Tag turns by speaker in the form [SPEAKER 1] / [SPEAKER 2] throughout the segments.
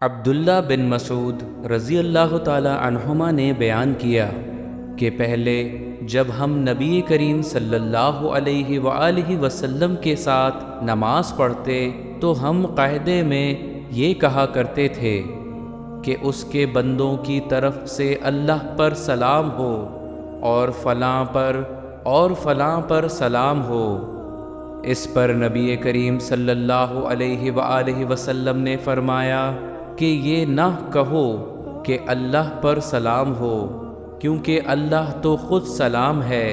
[SPEAKER 1] عبداللہ بن مسعود رضی اللہ تعالی عنہما نے بیان کیا کہ پہلے جب ہم نبی کریم صلی اللہ علیہ وآلہ وسلم کے ساتھ نماز پڑھتے تو ہم قاعدے میں یہ کہا کرتے تھے کہ اس کے بندوں کی طرف سے اللہ پر سلام ہو اور فلاں پر اور فلاں پر سلام ہو۔ اس پر نبی کریم صلی اللہ علیہ وآلہ وسلم نے فرمایا کہ یہ نہ کہو کہ اللہ پر سلام ہو، کیونکہ اللہ تو خود سلام ہے،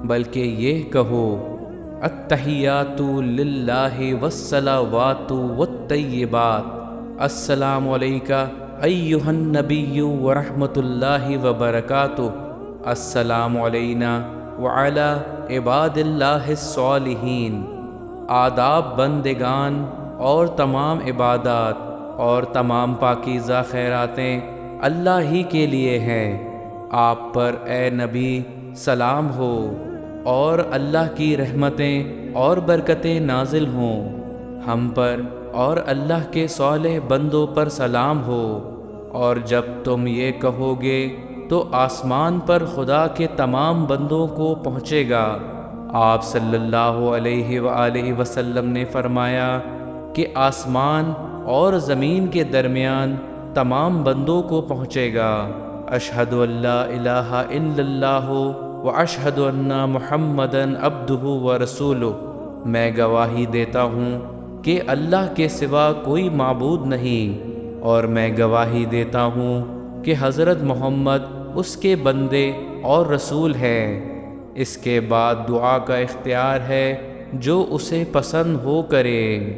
[SPEAKER 1] بلکہ یہ کہو التحیات للہ والصلوات والطیبات، السلام علیکہ ایہا النبی ورحمۃ اللہ وبرکاتہ، السلام علینا وعلی عباد اللہ الصالحین۔ آداب بندگان اور تمام عبادات اور تمام پاکیزہ خیراتیں اللہ ہی کے لیے ہیں۔ آپ پر اے نبی سلام ہو اور اللہ کی رحمتیں اور برکتیں نازل ہوں۔ ہم پر اور اللہ کے صالح بندوں پر سلام ہو۔ اور جب تم یہ کہو گے تو آسمان پر خدا کے تمام بندوں کو پہنچے گا۔ آپ صلی اللہ علیہ وآلہ وسلم نے فرمایا کہ آسمان اور زمین کے درمیان تمام بندوں کو پہنچے گا۔ اشہد ان لا الہ الا اللہ واشہد ان محمدًا عبدہ ورسولہ، میں گواہی دیتا ہوں کہ اللہ کے سوا کوئی معبود نہیں، اور میں گواہی دیتا ہوں کہ حضرت محمد اس کے بندے اور رسول ہیں۔ اس کے بعد دعا کا اختیار ہے، جو اسے پسند ہو کرے۔